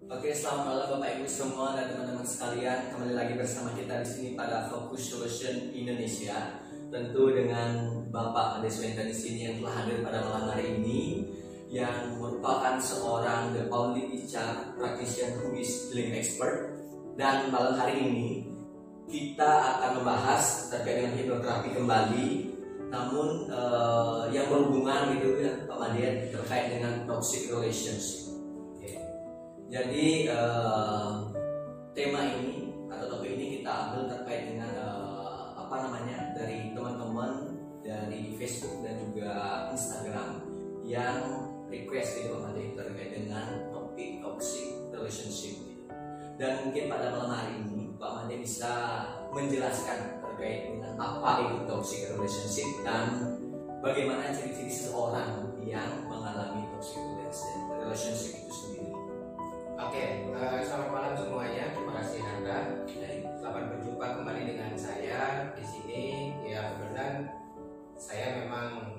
Oke, selamat malam Bapak Ibu semua dan teman-teman sekalian. Kembali lagi bersama kita di sini pada Focus Solution Indonesia. Tentu dengan Bapak Ade Swenta di sini yang telah hadir pada malam hari ini, yang merupakan seorang the only HR practitioner who is healing expert. Dan malam hari ini kita akan membahas terkait dengan hipnoterapi kembali, namun yang berhubungan gitu ya Pak Madian, terkait dengan toxic relationship. Jadi tema ini atau topik ini kita ambil terkait dengan dari teman-teman dari Facebook dan juga Instagram yang request gitu Pak Made terkait dengan topik toxic relationship gitu. Dan mungkin pada malam hari ini Pak Made bisa menjelaskan terkait dengan apa itu toxic relationship dan bagaimana ciri-ciri seseorang yang mengalami toxic relationship itu sendiri. Oke, selamat malam semuanya. Terima kasih Anda. Selamat berjumpa kembali dengan saya di sini. Ya, kebetulan saya memang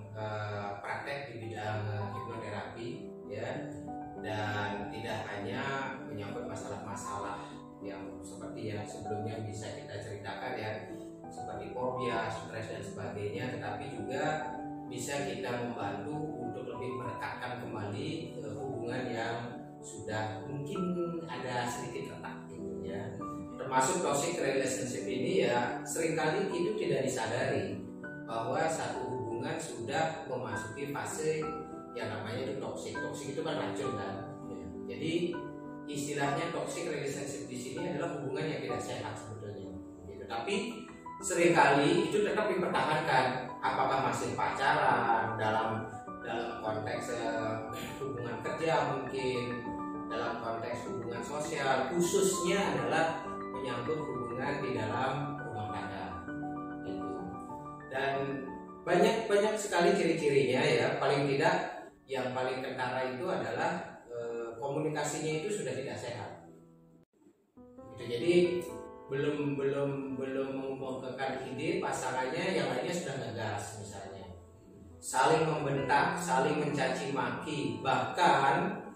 praktek di bidang hipnoterapi, ya, dan tidak hanya menyangkut masalah-masalah yang seperti yang sebelumnya bisa kita ceritakan ya, seperti fobia, stres dan sebagainya, tetapi juga bisa kita membantu untuk lebih merekatkan kembali hubungan yang sudah mungkin ada sedikit retak gitu ya. Termasuk toxic relationship ini ya seringkali itu tidak disadari bahwa satu hubungan sudah memasuki fase yang namanya itu toxic. Toxic itu kan racun kan. Jadi istilahnya toxic relationship di sini adalah hubungan yang tidak sehat sebetulnya. Gitu. Tapi seringkali itu tetap dipertahankan. Apakah masih pacaran dalam konteks hubungan kerja, mungkin dalam konteks hubungan sosial, khususnya adalah menyangkut hubungan di dalam rumah tangga gitu. Dan banyak sekali ciri-cirinya ya. Paling tidak yang paling kentara itu adalah komunikasinya itu sudah tidak sehat gitu. Jadi belum mengemukakan ide pasangannya, yang lainnya sudah ngegas misalnya, saling membentak, saling mencaci maki, bahkan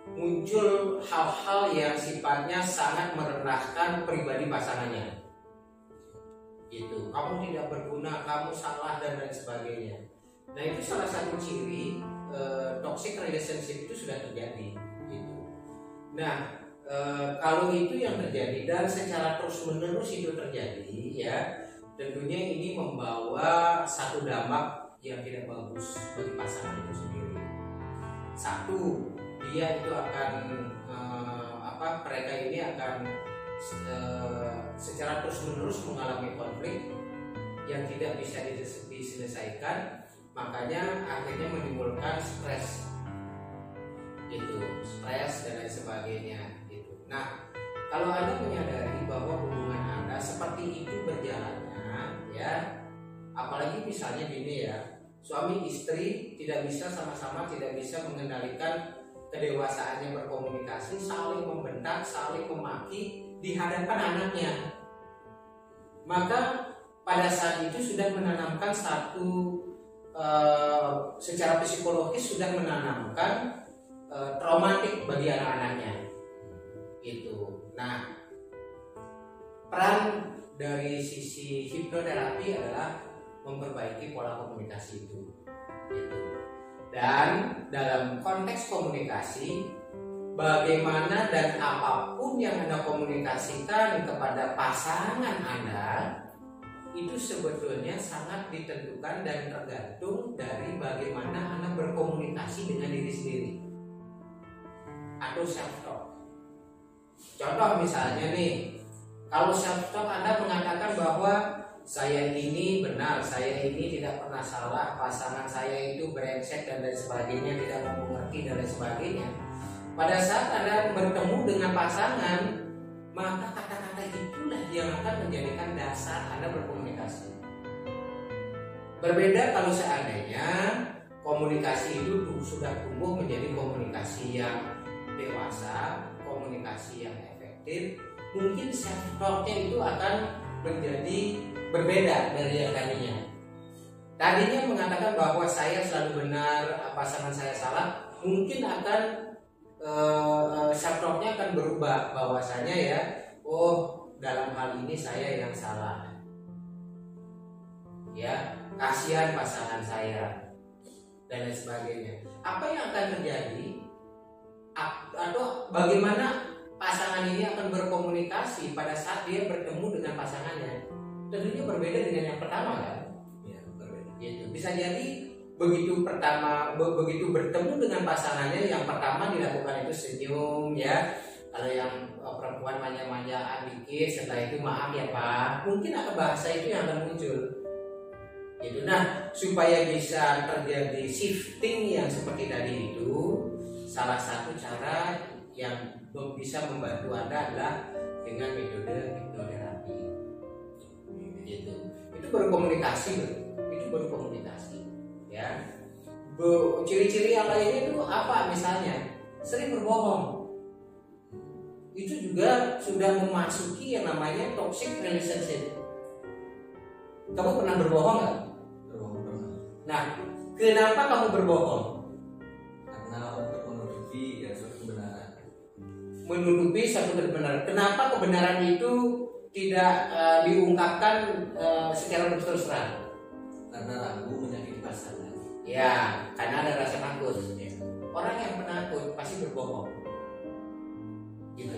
muncul hal-hal yang sifatnya sangat merendahkan pribadi pasangannya gitu. Kamu tidak berguna, kamu salah, dan lain sebagainya. Nah, itu salah satu ciri toxic relationship itu sudah terjadi gitu. Nah, kalau itu yang terjadi dan secara terus-menerus itu terjadi ya, tentunya ini membawa satu dampak yang tidak bagus bagi pasangan itu sendiri. Satu, dia itu akan mereka ini akan secara terus-menerus mengalami konflik yang tidak bisa diselesaikan, makanya akhirnya menimbulkan stres gitu, stres dan lain sebagainya gitu. Nah, kalau Anda menyadari bahwa hubungan Anda seperti itu berjalannya ya, apalagi misalnya gini ya, suami istri tidak bisa sama-sama, tidak bisa mengendalikan kedewasaannya berkomunikasi, saling membentak, saling memaki di hadapan anaknya, maka pada saat itu sudah menanamkan satu secara psikologis sudah menanamkan traumatik bagi anak-anaknya gitu. Nah, peran dari sisi hipnoterapi adalah memperbaiki pola komunikasi itu gitu. Dan dalam konteks komunikasi, bagaimana dan apapun yang Anda komunikasikan kepada pasangan Anda itu sebetulnya sangat ditentukan dan tergantung dari bagaimana Anda berkomunikasi dengan diri sendiri atau self talk. Contoh misalnya nih, kalau self talk Anda mengatakan bahwa saya ini benar, saya ini tidak pernah salah, pasangan saya itu brengsek dan lain sebagainya, tidak mau mengerti dan lain sebagainya. Pada saat Anda bertemu dengan pasangan, maka kata-kata itulah yang akan menjadikan dasar Anda berkomunikasi. Berbeda kalau seandainya komunikasi itu sudah tumbuh menjadi komunikasi yang dewasa, komunikasi yang efektif, mungkin self talk-nya itu akan menjadi berbeda dari yang tadinya. Tadinya mengatakan bahwa saya selalu benar, pasangan saya salah, mungkin akan self talknya akan berubah, bahwasanya ya, oh dalam hal ini saya yang salah, ya kasihan pasangan saya dan lain sebagainya. Apa yang akan terjadi atau bagaimana pasangan ini akan berkomunikasi pada saat dia bertemu dengan pasangannya, tentunya berbeda dengan yang pertama kan? Ya, berbeda. Gitu. Bisa jadi begitu bertemu dengan pasangannya, yang pertama dilakukan itu senyum ya. Kalau yang perempuan manja-manjaan dikit, setelah itu maaf ya Pak, mungkin ada bahasa itu yang akan muncul. Gitu. Nah, supaya bisa terjadi shifting yang seperti tadi itu, salah satu cara yang bisa membantu Anda adalah dengan metode hipnoterapi. Gitu. Itu berkomunikasi, ya. Ciri-ciri yang lainnya itu apa? Misalnya sering berbohong, itu juga sudah memasuki yang namanya toxic relationship. Kamu pernah berbohong nggak? Berbohong pernah. Nah, kenapa kamu berbohong? Karena untuk menutupi ya suatu kebenaran. Menutupi satu kebenaran. Kenapa kebenaran itu tidak diungkapkan secara terus terang? Karena ragu menyakiti pasangan. Ya, karena ada rasa takut. Orang yang penakut pasti berbohong. Gitu.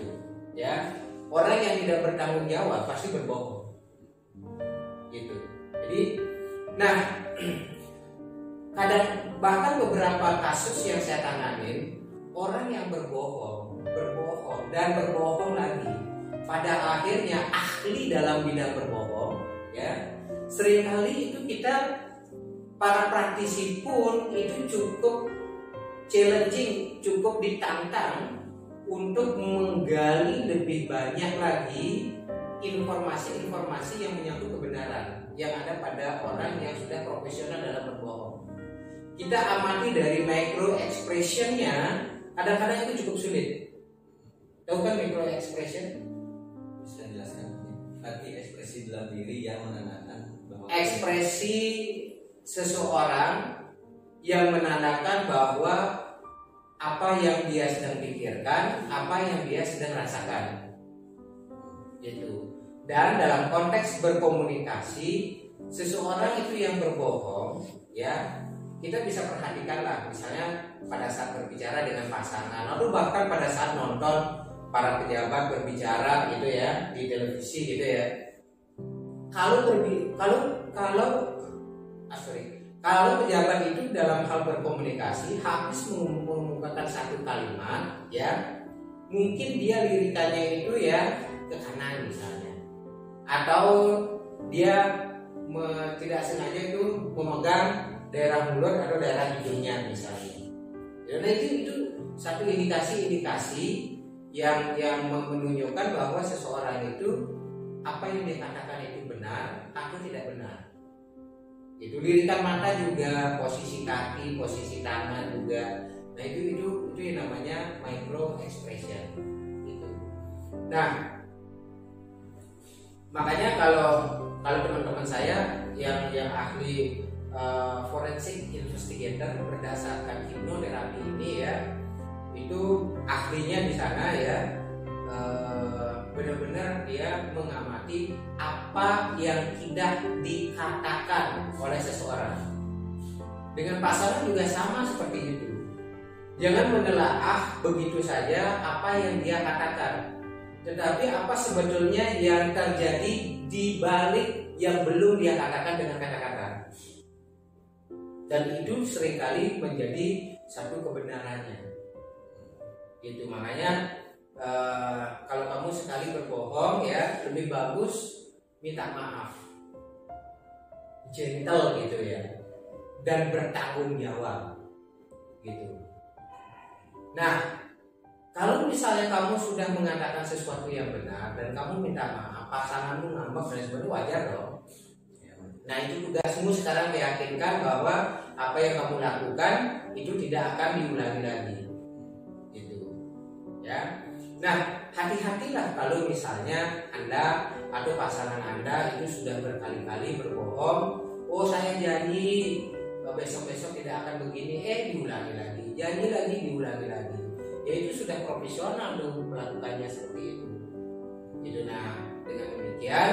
Ya. Orang yang tidak bertanggung jawab pasti berbohong. Gitu. Jadi, nah, bahkan beberapa kasus yang saya tanganin, orang yang berbohong dan berbohong lagi, pada akhirnya ahli dalam bidang berbohong, ya. Seringkali itu kita para praktisi pun itu cukup challenging, cukup ditantang untuk menggali lebih banyak lagi informasi-informasi yang menyangkut kebenaran yang ada pada orang yang sudah profesional dalam berbohong. Kita amati dari micro expressionnya, kadang-kadang itu cukup sulit. Tahu kan micro expression? Bisa jelaskan? Arti ekspresi dalam diri yang menandakan bahwa Ekspresi seseorang yang menandakan bahwa apa yang dia sedang pikirkan, apa yang dia sedang rasakan, gitu. Dan dalam konteks berkomunikasi, seseorang itu yang berbohong, ya kita bisa perhatikanlah, misalnya pada saat berbicara dengan pasangan, atau bahkan pada saat nonton para pejabat berbicara gitu ya di televisi gitu ya. Kalau pejabat itu dalam hal berkomunikasi habis mengungkapkan satu kalimat, ya mungkin dia lirikannya itu ya ke kanan misalnya, atau dia tidak sengaja itu memegang daerah mulut atau daerah hidungnya misalnya. Nah itu satu indikasi yang menunjukkan bahwa seseorang itu apa yang dikatakan itu benar atau tidak benar. Itu lirikan mata juga, posisi kaki, posisi tangan juga. Nah itu yang namanya micro expression. Gitu. Nah, makanya kalau teman-teman saya yang ahli forensic investigator berdasarkan hipnoterapi ini ya, itu ahlinya di sana ya, benar-benar dia mengamati apa yang tidak dikatakan oleh seseorang. Dengan pasangan juga sama seperti itu. Jangan menelaah begitu saja apa yang dia katakan, tetapi apa sebetulnya yang terjadi di balik yang belum dia katakan dengan kata-kata. Dan itu seringkali menjadi satu kebenarannya. Itu makanya kalau kamu sekali berbohong ya, lebih bagus minta maaf, gentle gitu ya, dan bertanggung jawab gitu. Nah, kalau misalnya kamu sudah mengatakan sesuatu yang benar dan kamu minta maaf, pasanganmu ngambek dan sebagainya, wajar dong. Nah itu tugasmu sekarang meyakinkan bahwa apa yang kamu lakukan itu tidak akan diulangi lagi, gitu ya. Nah, hati-hatilah kalau misalnya Anda atau pasangan Anda itu sudah berkali-kali berbohong. Oh, saya janji besok-besok tidak akan begini, diulangi lagi. Janji lagi, diulangi lagi. ya itu sudah profesional tuh melakukannya seperti itu. Itu nah dengan demikian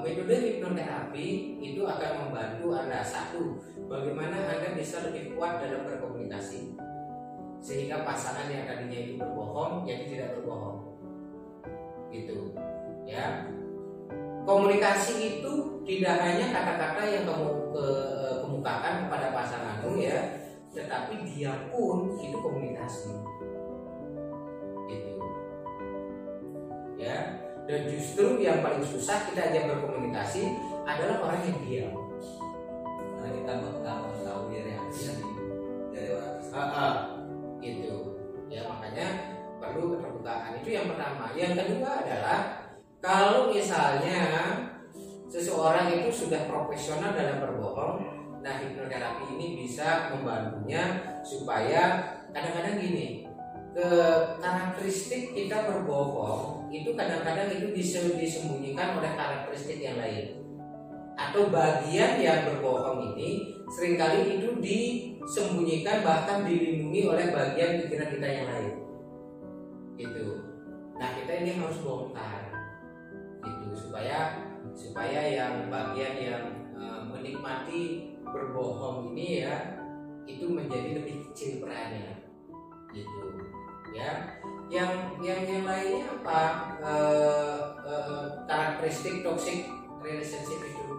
metode hipnoterapi itu akan membantu Anda satu, bagaimana Anda bisa lebih kuat dalam berkomunikasi sehingga pasangan yang tadinya itu berbohong jadi tidak berbohong. Gitu. Ya. Komunikasi itu tidak hanya kata-kata yang kamu kemukakan kepada pasanganmu ya, tetapi dia pun itu komunikasi. Gitu. Ya. Dan justru yang paling susah kita ajak berkomunikasi adalah orang yang diam. Karena kita mengetahui reaksi dari orang tersebut. Gitu. Ya makanya perlu keterbukaan, itu yang pertama. Yang kedua adalah kalau misalnya seseorang itu sudah profesional dalam berbohong, nah hipnoterapi ini bisa membantunya supaya kadang-kadang gini, karakteristik kita berbohong itu kadang-kadang itu disembunyikan oleh karakteristik yang lain, atau bagian yang berbohong ini seringkali itu disembunyikan bahkan dilindungi oleh bagian pikiran kita yang lain. Gitu. Nah kita ini harus bongkar, gitu supaya yang bagian yang menikmati berbohong ini ya itu menjadi lebih kecil perannya, gitu. Ya, yang lainnya apa? Karakteristik toxic relationship itu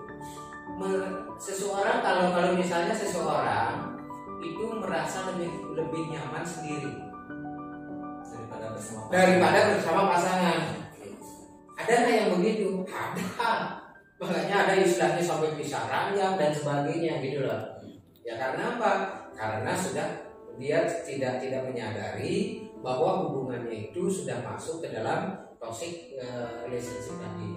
seseorang kalau misalnya seseorang itu merasa lebih nyaman sendiri daripada bersama pasangan. Ada nggak yang begitu? Ada. Makanya ada istilahnya sampai pisah ranjang dan sebagainya gitu loh. Ya karena apa? Karena sudah dia tidak menyadari bahwa hubungannya itu sudah masuk ke dalam toxic relationship tadi.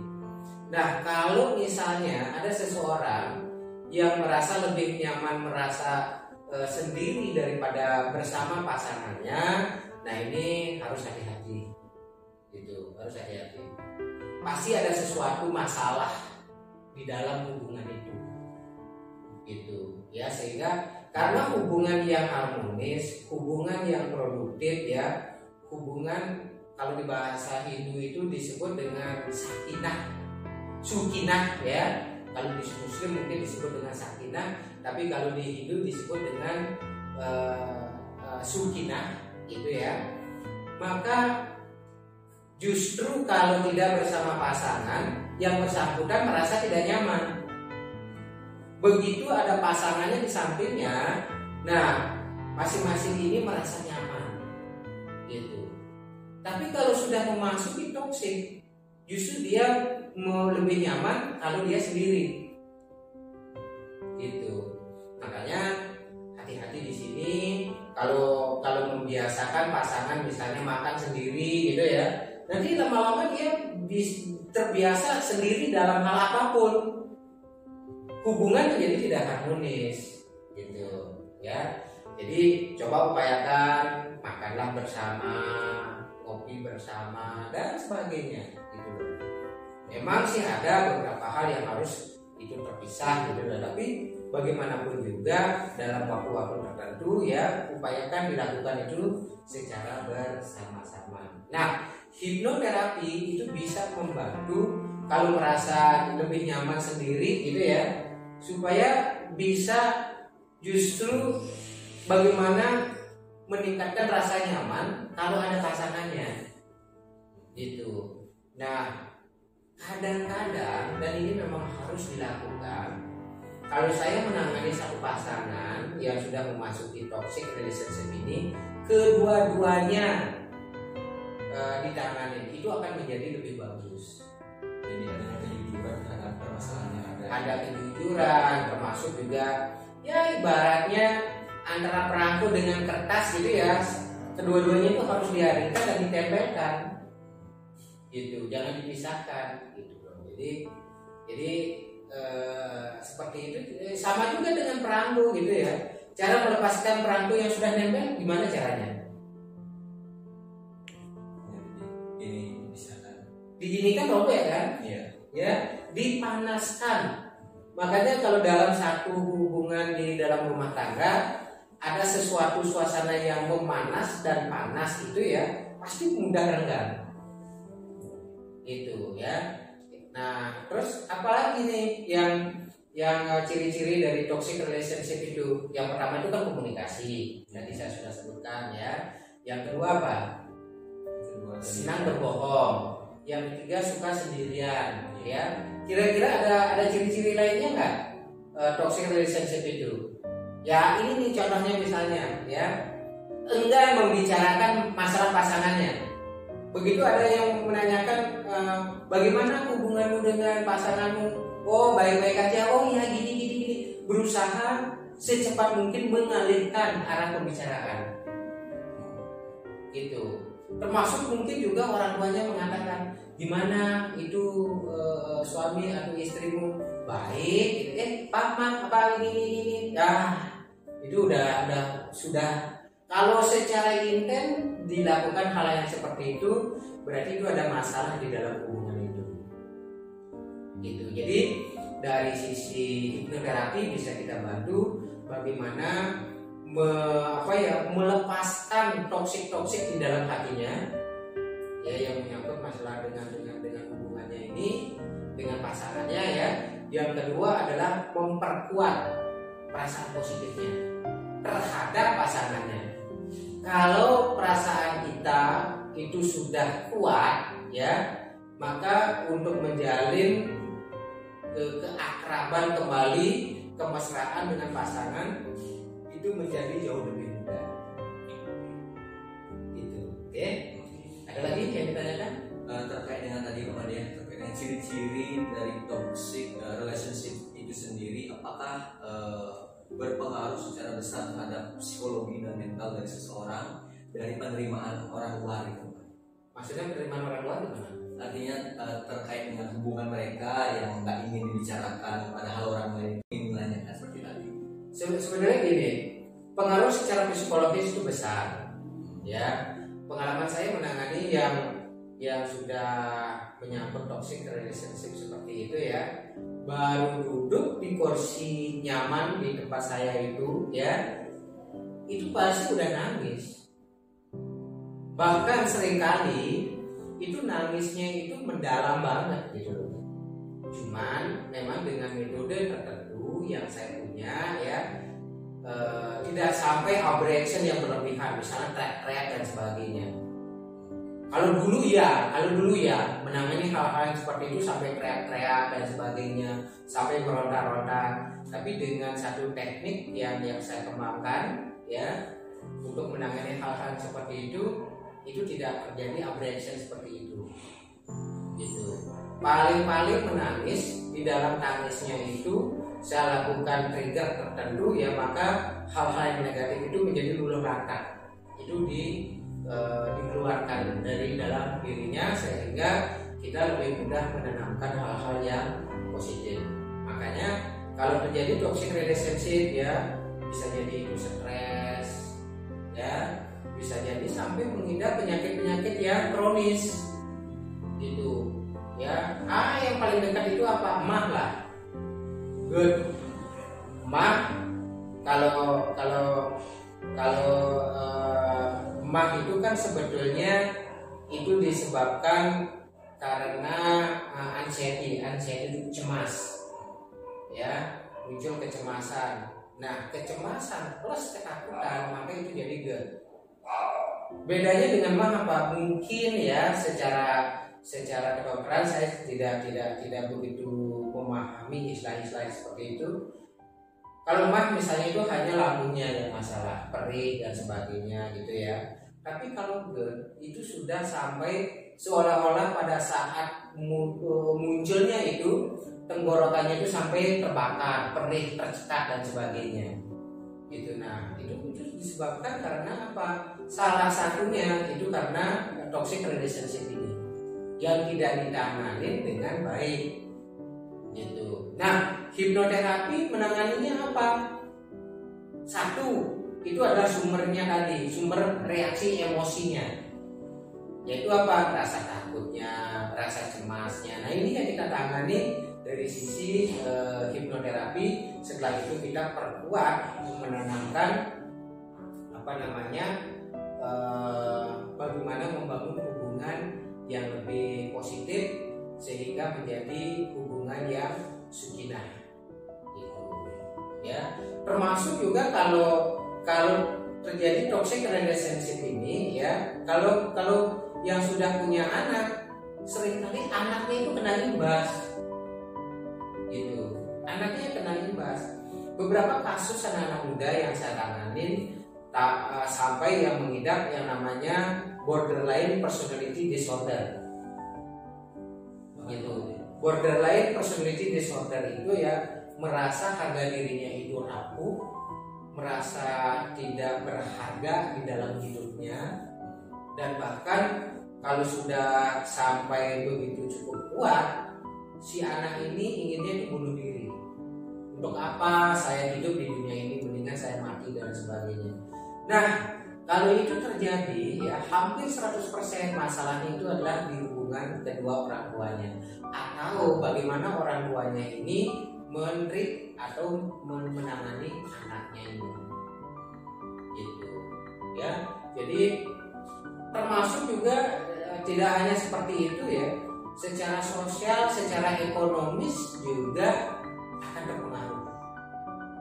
Nah kalau misalnya ada seseorang yang merasa lebih nyaman merasa sendiri daripada bersama pasangannya, nah ini harus hati-hati, gitu, harus hati-hati. Pasti ada sesuatu masalah di dalam hubungan itu, gitu, ya sehingga karena hubungan yang harmonis, hubungan yang produktif, ya hubungan kalau di bahasa Hindu itu disebut dengan sakinah, sukinah, ya. Kalau di Muslim mungkin disebut dengan sakinah, tapi kalau di Hindu disebut dengan sukinah, gitu ya. Maka justru kalau tidak bersama pasangan, yang bersangkutan merasa tidak nyaman. Begitu ada pasangannya di sampingnya, nah masing-masing ini merasa nyaman, gitu. Tapi kalau sudah memasuki toksik, justru dia mau lebih nyaman kalau dia sendiri, gitu. Makanya hati-hati di sini. Kalau membiasakan pasangan misalnya makan sendiri, gitu ya, nanti lama-lama dia terbiasa sendiri dalam hal apapun, hubungan menjadi tidak harmonis, gitu ya. Jadi coba upayakan makanlah bersama, ngopi bersama dan sebagainya, gitu. Memang sih ada beberapa hal yang harus itu terpisah, gitu, tapi bagaimanapun juga dalam waktu-waktu tertentu ya upayakan dilakukan itu secara bersama-sama. Nah, hipnoterapi itu bisa membantu kalau merasa lebih nyaman sendiri, gitu ya, supaya bisa justru bagaimana meningkatkan rasa nyaman kalau ada pasangannya, gitu. Nah, kadang-kadang, dan ini memang harus dilakukan, kalau saya menangani satu pasangan yang sudah memasuki toxic relationship ini, kedua-duanya ditangani itu akan menjadi lebih bagus. Jadi ada kejujuran terhadap permasalahan yang ada. Ada kejujuran, termasuk juga ya ibaratnya antara perangko dengan kertas, gitu ya. Kedua-duanya itu harus dihadirkan dan ditempelkan, gitu, jangan dipisahkan, gitu. Jadi seperti itu sama juga dengan perangko, gitu ya. Cara melepaskan perangko yang sudah nempel gimana caranya? Ini misalkan Diginikan robek kan? Iya. Ya, dipanaskan. Makanya kalau dalam satu hubungan di dalam rumah tangga ada sesuatu suasana yang memanas dan panas itu ya pasti mudah renggang. Itu ya. Nah, terus apalagi nih yang ciri-ciri dari toxic relationship itu? Yang pertama itu kan komunikasi. Tadi saya sudah sebutkan ya. Yang kedua apa? Senang berbohong. Yang ketiga suka sendirian, ya. Kira-kira ada ciri-ciri lainnya nggak toxic relationship itu? Ya ini nih contohnya misalnya, ya, enggan membicarakan masalah pasangannya. Begitu ada yang menanyakan bagaimana hubunganmu dengan pasanganmu? Oh baik-baik aja. Oh ya gini. Berusaha secepat mungkin mengalihkan arah pembicaraan. Gitu. Termasuk mungkin juga orang tuanya mengatakan gimana itu suami atau istrimu baik. Pak mak apa ini. Itu sudah. Kalau secara intent dilakukan hal yang seperti itu, berarti itu ada masalah di dalam hubungan itu. Gitu. Jadi dari sisi hipnoterapi bisa kita bantu bagaimana melepaskan toksik di dalam hatinya, ya, yang menyangkut masalah dengan hubungannya ini dengan pasangannya, ya. Yang kedua adalah memperkuat perasaan positifnya terhadap pasangannya. Kalau perasaan kita itu sudah kuat, ya, maka untuk menjalin keakraban kembali, kemesraan dengan pasangan itu menjadi jauh lebih mudah. Itu, oke? Ada lagi yang ditanyakan terkait dengan tadi Pak ya, terkait dengan ciri-ciri dari toxic relationship itu sendiri, apakah berpengaruh secara besar terhadap psikologi dan mental dari seseorang dari penerimaan orang luar itu? Maksudnya penerimaan orang luar gimana? Artinya terkait dengan hubungan mereka yang nggak ingin dibicarakan, padahal orang lain ingin menanyakan seperti tadi. Sebenarnya gini, pengaruh secara psikologis itu besar, ya. Pengalaman saya menangani yang sudah menyangkut toxic relationship seperti itu, ya, baru duduk di kursi nyaman di tempat saya itu, ya, itu pasti udah nangis. Bahkan seringkali itu nangisnya itu mendalam banget gitu. Cuman memang dengan metode tertentu yang saya punya, ya, tidak sampai overreaction yang berlebihan, misalnya teriak-teriak dan sebagainya. Kalau dulu ya menangani hal-hal yang seperti itu sampai teriak-teriak dan sebagainya, sampai meronta-ronta. Tapi dengan satu teknik yang saya kembangkan, ya, untuk menangani hal-hal seperti itu tidak terjadi abrasion seperti itu. Gitu. Paling menangis, di dalam tangisnya itu saya lakukan trigger tertentu, ya, maka hal-hal yang negatif itu menjadi luluh lantak. Itu dikeluarkan dari dalam dirinya sehingga kita lebih mudah menanamkan hal-hal yang positif. Makanya kalau terjadi toxic relationship, ya, bisa jadi itu stres, ya, bisa jadi sampai mengidap penyakit-penyakit yang kronis gitu, ya. Yang paling dekat itu apa? Mah lah. Good. Mah kalau mah itu kan sebetulnya itu disebabkan karena anxiety itu cemas, ya, muncul kecemasan. Nah, kecemasan plus ketakutan, maka itu jadi GERD. Bedanya dengan mah apa? Mungkin, ya, secara kedokteran saya tidak begitu memahami istilah-istilah seperti itu. Kalau mah misalnya itu hanya lambungnya yang masalah, perih dan sebagainya gitu, ya. Tapi kalau GERD itu sudah sampai seolah-olah pada saat munculnya itu tenggorokannya itu sampai terbakar, perih, tercekat dan sebagainya. Gitu. Nah, itu disebabkan karena apa? Salah satunya itu karena toxic relationship ini yang tidak ditangani dengan baik. Gitu. Nah, hipnoterapi menanganinya apa? Satu, itu adalah sumbernya tadi, sumber reaksi emosinya, yaitu apa? Rasa takutnya, rasa cemasnya. Nah, ini yang kita tangani dari sisi hipnoterapi. Setelah itu kita perkuat menanamkan bagaimana membangun hubungan yang lebih positif sehingga menjadi hubungan yang sakinah gitu ya. Termasuk juga kalau terjadi toxic relationship ini ya, kalau yang sudah punya anak, seringkali anaknya itu kena imbas gitu, anaknya kena imbas. Beberapa kasus anak-anak muda yang saya tanganin sampai yang mengidap yang namanya borderline personality disorder gitu. Borderline personality disorder itu ya merasa harga dirinya itu rapuh, merasa tidak berharga di dalam hidupnya, dan bahkan kalau sudah sampai begitu cukup kuat, si anak ini inginnya bunuh diri. Untuk apa saya hidup di dunia ini, mendingan saya mati dan sebagainya. Nah, kalau itu terjadi ya hampir 100% masalahnya itu adalah di hubungan kedua orang tuanya, atau bagaimana orang tuanya ini mendidik atau menangani anaknya ini gitu ya. Jadi termasuk juga tidak hanya seperti itu ya, secara sosial, secara ekonomis juga akan terpengaruh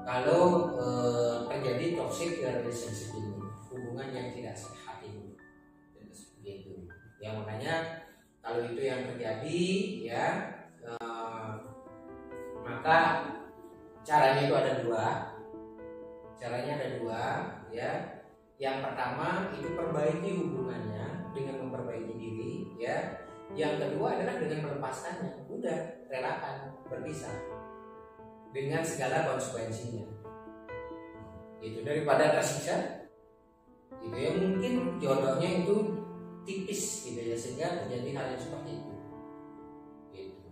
kalau terjadi toxic relationship ini, hubungan yang tidak sehat ini gitu ya. Makanya kalau itu yang terjadi ya, maka caranya itu ada dua ya. Yang pertama itu perbaiki hubungannya dengan memperbaiki diri ya. Yang kedua adalah dengan melepaskannya, udah relakan berpisah dengan segala konsekuensinya itu, daripada tersiksa gitu ya. Mungkin jodohnya itu tipis gitu ya, sehingga terjadi hal yang seperti itu gitu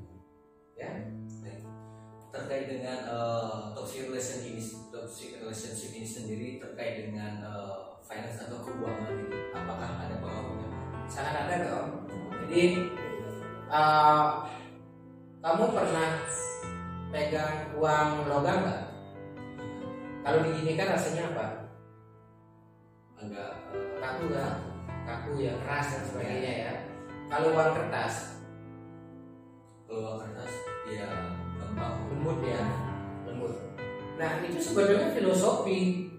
ya. Terkait dengan toxic relationship ini sendiri, terkait dengan finance atau keuangan ini, apakah ada pengaruhnya? Sangat ada dong. Jadi kamu pernah pegang uang logam nggak? Kalau diginikan rasanya apa? Agak kaku ya, keras dan sebagainya ya. Kalau uang kertas ya lembut ya, lembut. Nah itu sebenarnya filosofi.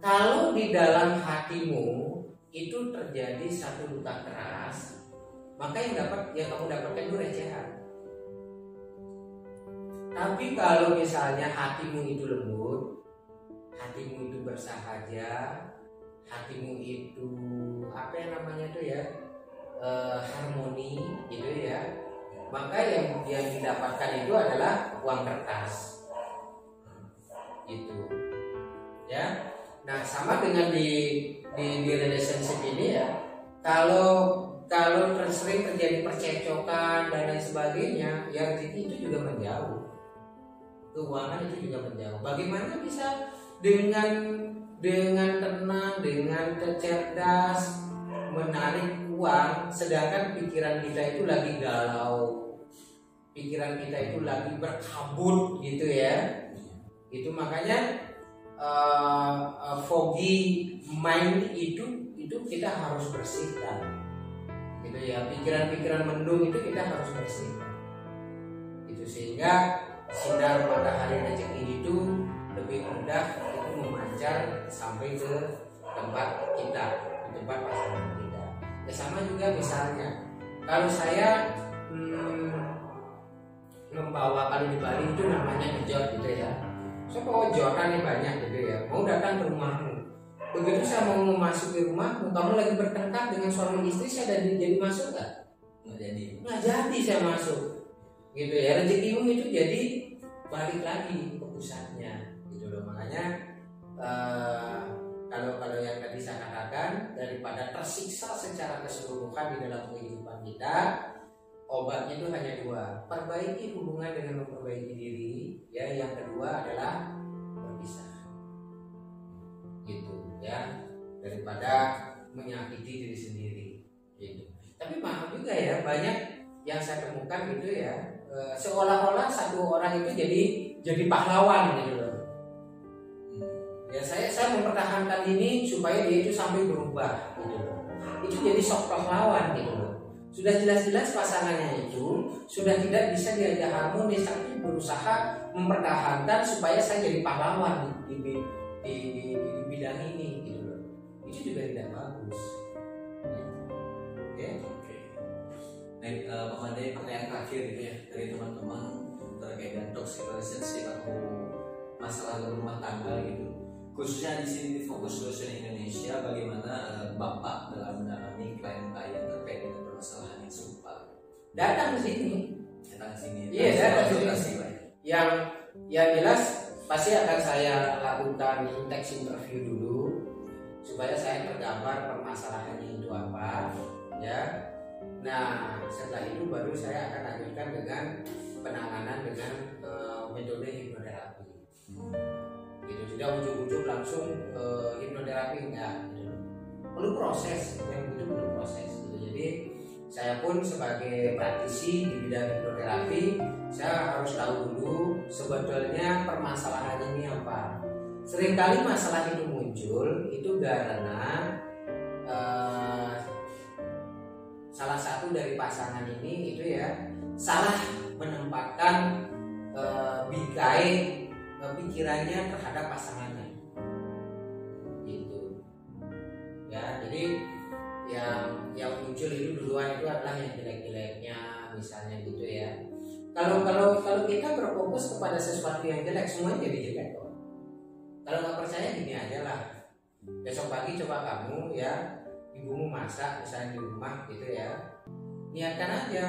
Kalau di dalam hatimu itu terjadi satu luka keras, maka yang kamu dapatkan itu recehan. Tapi kalau misalnya hatimu itu lembut, hatimu itu bersahaja, hatimu itu apa yang namanya itu ya, harmoni gitu ya, maka yang didapatkan itu adalah uang kertas gitu ya. Nah sama dengan di relationship ini ya, kalau sering terjadi percecokan dan lain sebagainya, ya rezeki itu juga menjauh, keuangan itu juga menjauh. Bagaimana bisa dengan tenang, dengan cerdas menarik uang, sedangkan pikiran kita itu lagi galau, pikiran kita itu lagi berkabut gitu ya. Itu makanya foggy mind itu kita harus bersihkan gitu ya. Pikiran-pikiran mendung itu kita harus bersihkan itu, sehingga sinar matahari rezeki itu lebih mudah itu memancar sampai ke tempat kita, ke tempat pasangan kita ya. Sama juga misalnya kalau saya membawa, kalau di Bali itu namanya ngejot gitu ya, saya bawa joran nih banyak gitu ya, mau datang ke rumahmu. Begitu saya mau memasuki rumahmu, kamu lagi bertengkar dengan suami istri, saya jadi masuk nggak? Nggak jadi saya masuk gitu ya. Rezekimu itu jadi balik lagi ke pusatnya gitu loh. Makanya kalau yang tadi saya katakan, daripada tersiksa secara keseluruhan di dalam kehidupan kita, obatnya itu hanya dua: perbaiki hubungan dengan memperbaiki diri ya. Yang kedua adalah berpisah gitu ya, daripada menyakiti diri sendiri gitu. Tapi maaf juga ya, banyak yang saya temukan gitu ya, seolah-olah satu orang itu jadi pahlawan gitu loh Ya saya mempertahankan ini supaya dia itu sampai berubah gitu loh. Itu jadi sok pahlawan gitu loh. Sudah jelas-jelas pasangannya itu sudah tidak bisa diajak harmonis, tapi berusaha mempertahankan supaya saya jadi pahlawan di bidang ini gitu loh. Itu juga tidak bagus. Ya. Oke. Baik, Pak Made, pertanyaan terakhir gitu ya dari teman-teman terkait dengan toxic relationship atau masalah rumah tangga gitu. Khususnya di sini di Fokus Solution Indonesia, bagaimana Bapak dalam menangani klien-klien terkait dengan permasalahan yang serupa? Datang ke sini. Datang ke sini. Iya, datang ke sini. Yang jelas pasti akan saya lakukan intake interview dulu supaya saya tergambar permasalahannya itu apa, ya. Nah, setelah itu baru saya akan lanjutkan dengan penanganan dengan metode hipnoterapi. Gitu, tidak ujuk-ujuk langsung hipnoterapi enggak. Gitu. Perlu proses, yang itu perlu proses. Gitu. Jadi saya pun sebagai praktisi di bidang hipnoterapi, saya harus tahu dulu sebetulnya permasalahan ini apa. Seringkali masalah itu muncul itu karena salah satu dari pasangan ini itu ya salah menempatkan bingkai pikirannya terhadap pasangannya gitu ya. Jadi yang muncul itu duluan itu adalah yang jelek-jeleknya misalnya gitu ya. Kalau kita berfokus kepada sesuatu yang jelek, semuanya jadi jelek kok. Kalau nggak percaya gini aja lah, besok pagi coba kamu ya, ibumu masak misalnya di rumah gitu ya, niatkan aja,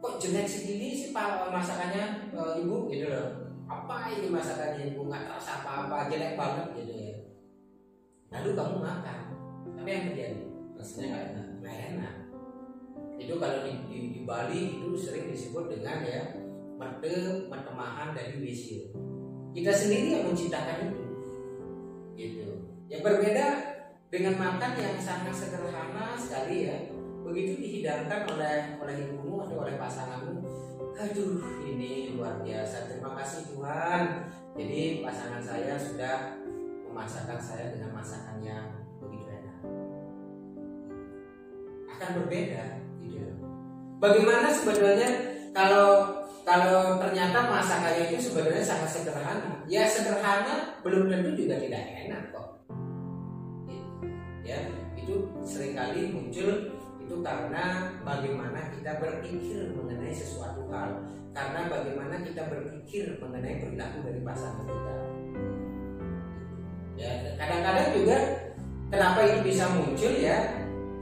kok jelek segini sih pak masakannya ibu gitu loh, apa ini masakannya ibu, nggak terasa apa-apa, jelek banget gitu ya. Lalu kamu makan, tapi yang terjadi rasanya nggak enak. Itu kalau di Bali itu sering disebut dengan ya metemahan dari wisir. Kita sendiri yang menciptakan itu gitu. Yang berbeda dengan makan yang sangat sederhana sekali ya, begitu dihidangkan oleh ibumu atau oleh pasanganmu, aduh ini luar biasa, terima kasih Tuhan, jadi pasangan saya sudah memasakkan saya dengan masakan yang begitu enak. Akan berbeda gitu. Bagaimana sebetulnya kalau ternyata masakannya itu sebenarnya sangat sederhana, ya sederhana belum tentu juga tidak enak kok. Ya, itu seringkali muncul itu karena bagaimana kita berpikir mengenai sesuatu hal, karena bagaimana kita berpikir mengenai perilaku dari pasangan kita. Ya, kadang-kadang juga kenapa itu bisa muncul ya,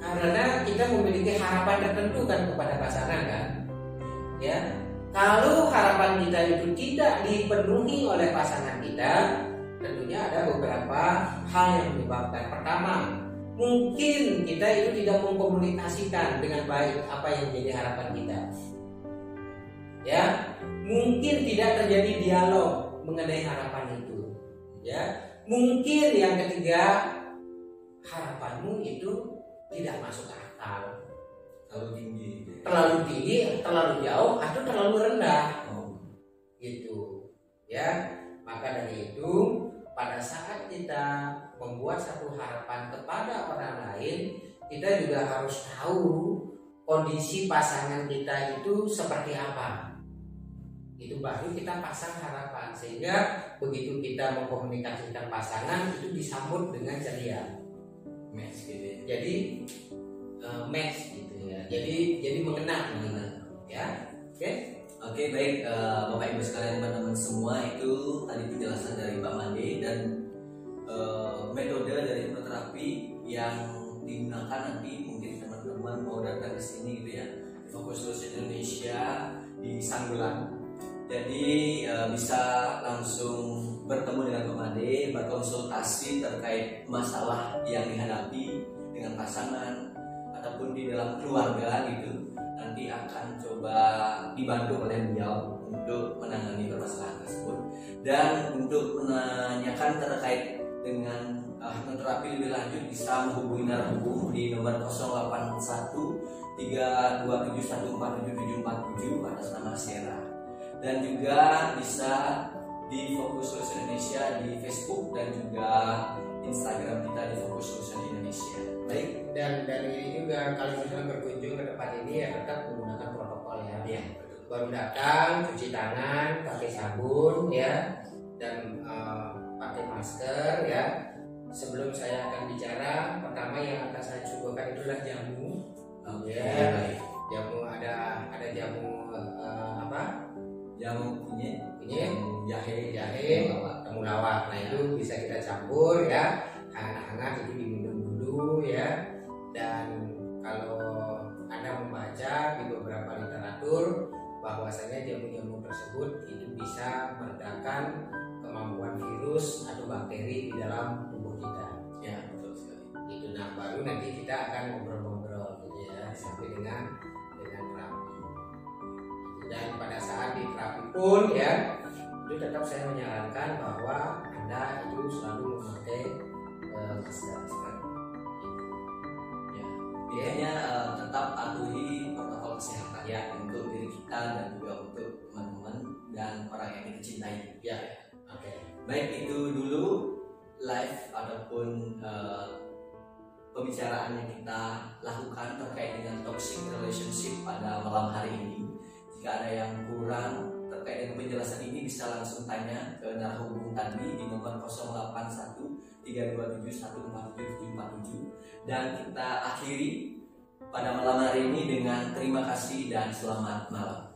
karena kita memiliki harapan tertentu kan kepada pasangan kan. Ya, kalau harapan kita itu tidak dipenuhi oleh pasangan kita, tentunya ada beberapa hal yang menyebabkan. Pertama, mungkin kita itu tidak mengkomunikasikan dengan baik apa yang menjadi harapan kita. Ya, mungkin tidak terjadi dialog mengenai harapan itu. Ya, mungkin yang ketiga, harapanmu itu tidak masuk akal. Terlalu tinggi, terlalu jauh, atau terlalu rendah. Gitu. Ya, maka dari itu pada saat kita membuat satu harapan kepada orang lain, kita juga harus tahu kondisi pasangan kita itu seperti apa. Itu baru kita pasang harapan, sehingga begitu kita mengkomunikasikan pasangan itu disambut dengan ceria. Match gitu. Jadi match gitu ya. Jadi mengena ya. Oke, baik Bapak Ibu sekalian, teman-teman semua, itu tadi penjelasan dari Pak Made dan metode dari hipnoterapi yang digunakan nanti mungkin teman-teman mau datang ke sini gitu ya, di Fokus Solution Indonesia di Sanggulan. Jadi bisa langsung bertemu dengan Pak Made, berkonsultasi terkait masalah yang dihadapi dengan pasangan ataupun di dalam keluarga gitu. Nanti akan coba dibantu oleh beliau untuk menangani permasalahan tersebut. Dan untuk menanyakan terkait dengan hipnoterapi lebih lanjut bisa menghubungi narasumber di nomor 081 327147747 atas nama Sera. Dan juga bisa di Fokus Solution Indonesia di Facebook dan juga Instagram kita di Fokus Solution Indonesia. Baik. Dan dari ini juga kalau misalnya berkunjung ke tempat ini ya tetap menggunakan protokol ya. Iya. Baru datang, cuci tangan, pakai sabun ya, dan pakai masker ya. Sebelum saya akan bicara, pertama yang akan saya suguhkan itu adalah jamu. Ya, Baik. jamu ada jamu apa? Jamu kunyit, jahe, temulawak. Nah itu bisa kita campur ya, hangat-hangat itu diminum dulu ya. Dan kalau Anda membaca di beberapa literatur bahwasanya jamu-jamu tersebut itu bisa meredakan kemampuan virus atau bakteri di dalam tubuh kita. Ya, betul sekali. Itu nah baru nanti kita akan ngobrol-ngobrol gitu ya sampai dengan terapi. Dan pada saat di terapi pun ya itu tetap saya menyarankan bahwa Anda itu selalu memakai masker. Ya, intinya tetap patuhi protokol kesehatan Ya. untuk diri kita dan juga untuk teman-teman dan orang yang kita cintai. Ya, oke. Baik, itu dulu live ataupun pembicaraan yang kita lakukan terkait dengan toxic relationship pada malam hari ini. Jika ada yang kurang terkait dengan penjelasan ini bisa langsung tanya ke narahubung tadi di nomor 081 327 147 dan kita akhiri pada malam hari ini dengan terima kasih dan selamat malam.